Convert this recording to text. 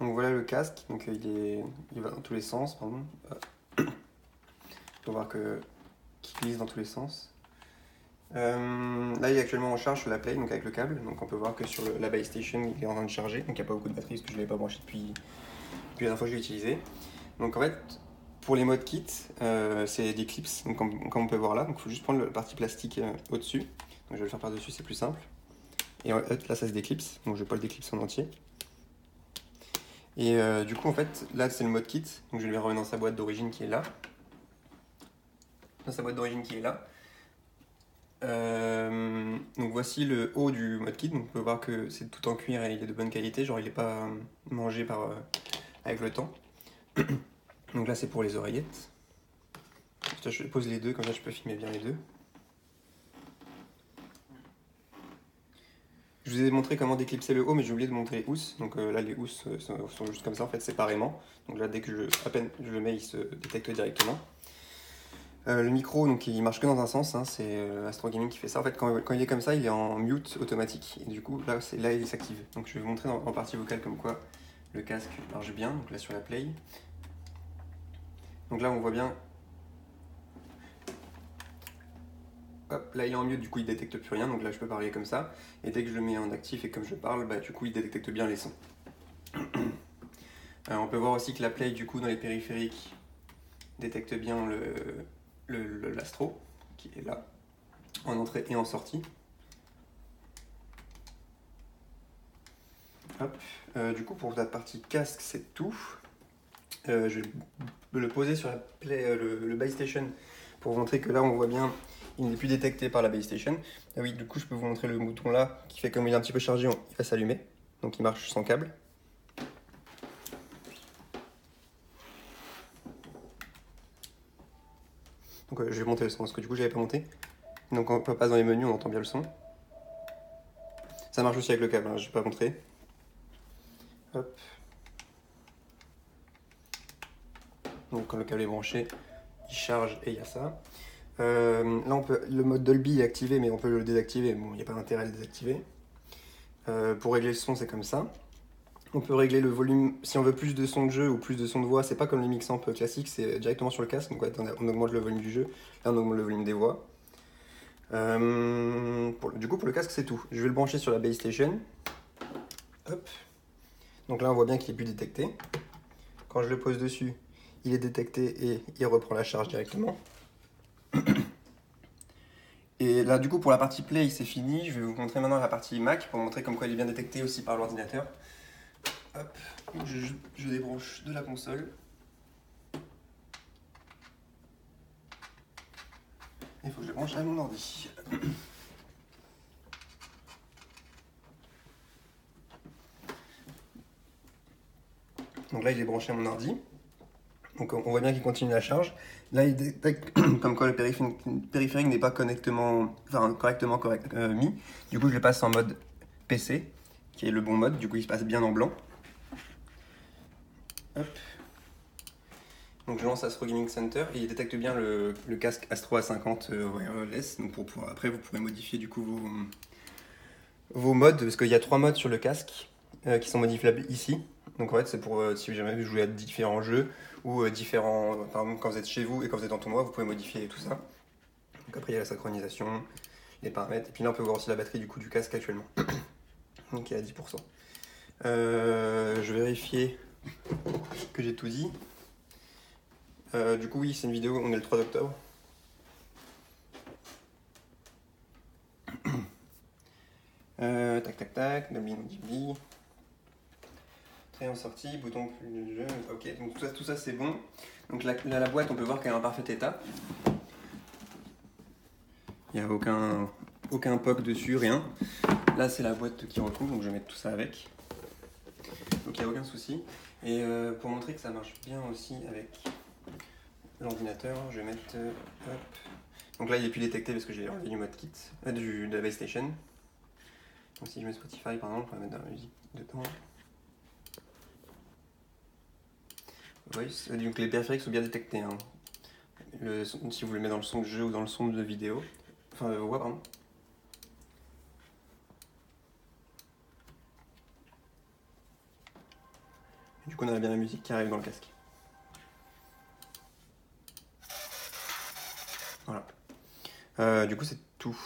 Donc voilà le casque, donc il va dans tous les sens, pardon. On peut voir qu'il glisse dans tous les sens. Là il est actuellement en charge sur la Play, donc avec le câble, donc on peut voir que sur la base station il est en train de charger, donc il n'y a pas beaucoup de batterie parce que je ne l'avais pas branché depuis la dernière fois que je l'ai utilisé. Donc en fait, pour les modes kit, c'est des clips, donc comme on peut voir là, donc il faut juste prendre la partie plastique au-dessus. Donc je vais le faire par-dessus, c'est plus simple. Et là ça se déclipse, donc je vais pas le déclipser en entier. Et du coup en fait, là c'est le mode kit, donc je vais le remettre dans sa boîte d'origine qui est là. Dans sa boîte d'origine qui est là. Donc voici le haut du mode kit, donc on peut voir que c'est tout en cuir et il est de bonne qualité, genre il n'est pas mangé avec le temps. Donc là c'est pour les oreillettes. Je pose les deux, comme ça je peux filmer bien les deux. Je vous ai montré comment déclipser le haut, mais j'ai oublié de montrer les housses. Donc là les housses sont juste comme ça en fait, séparément. Donc là dès que à peine je le mets, il se détecte directement. Le micro, donc il marche que dans un sens, hein, c'est Astro Gaming qui fait ça. En fait, quand il est comme ça, il est en mute automatique. Et du coup, là il s'active. Donc je vais vous montrer en partie vocale comme quoi le casque marche bien. Donc là sur la Play. Donc là on voit bien. Hop, là il est en mute, du coup il détecte plus rien. Donc là je peux parler comme ça. Et dès que je le mets en actif et comme je parle, bah, du coup il détecte bien les sons. On peut voir aussi que la Play, du coup, dans les périphériques, détecte bien l'Astro, qui est là, en entrée et en sortie. Hop. Du coup, pour la partie casque, c'est tout. Je vais le poser sur la Play, le Base Station pour vous montrer que là, on voit bien, il n'est plus détecté par la Base Station. Ah oui, du coup, je peux vous montrer le bouton là, qui fait comme il est un petit peu chargé, il va s'allumer. Donc, il marche sans câble. Donc, je vais monter le son parce que du coup, j'avais pas monté. Donc, on passe dans les menus, on entend bien le son. Ça marche aussi avec le câble, hein, je vais pas montrer. Hop. Donc quand le câble est branché, il charge et il y a ça. Là, le mode Dolby est activé, mais on peut le désactiver. Bon, il n'y a pas d'intérêt à le désactiver. Pour régler le son, c'est comme ça. On peut régler le volume, si on veut plus de son de jeu ou plus de son de voix, c'est pas comme les mix amp classiques, c'est directement sur le casque. Donc on augmente le volume du jeu, là on augmente le volume des voix. Du coup, pour le casque, c'est tout. Je vais le brancher sur la base station. Hop. Donc là, on voit bien qu'il est plus détecté. Quand je le pose dessus, il est détecté et il reprend la charge directement. Et là, du coup, pour la partie Play, c'est fini. Je vais vous montrer maintenant la partie Mac pour montrer comme quoi il est bien détecté aussi par l'ordinateur. Hop, je débranche de la console. Il faut que je le branche à mon ordi. Donc là, il est branché à mon ordi. Donc on voit bien qu'il continue la charge. Là, il détecte comme quoi le périphérique n'est pas correctement mis. Du coup, je le passe en mode PC, qui est le bon mode. Du coup, il se passe bien en blanc. Hop. Donc je lance Astro Gaming Center et il détecte bien le casque Astro A50 wireless. Donc après, vous pourrez modifier du coup vos modes, parce qu'il y a 3 modes sur le casque qui sont modifiables ici. Donc en fait, c'est pour si jamais vous jouez à différents jeux ou différents. Par exemple, quand vous êtes chez vous et quand vous êtes en tournoi, vous pouvez modifier tout ça. Donc après, il y a la synchronisation, les paramètres. Et puis là, on peut voir aussi la batterie du casque actuellement. Donc il est à 10%. Je vais vérifier que j'ai tout dit. Du coup, oui, c'est une vidéo, on est le 3 octobre. Tac tac tac, Dolby Ghibli. Trait en sortie, bouton plus jeu. Ok, donc tout ça c'est bon. Donc la boîte, on peut voir qu'elle est en parfait état. Il n'y a aucun POC dessus, rien. Là, c'est la boîte qui recouvre, donc je vais mettre tout ça avec. Donc il n'y a aucun souci. Et pour montrer que ça marche bien aussi avec l'ordinateur, je vais mettre. Hop. Donc là, il n'est plus détecté parce que j'ai enlevé du mode kit, de la base station. Donc si je mets Spotify par exemple, on va mettre de la musique dedans. Voice. Donc les périphériques sont bien détectés. Hein. Si vous le mettez dans le son de jeu ou dans le son de vidéo. Enfin, voix, pardon. Du coup, on a bien la musique qui arrive dans le casque. Voilà. Du coup, c'est tout.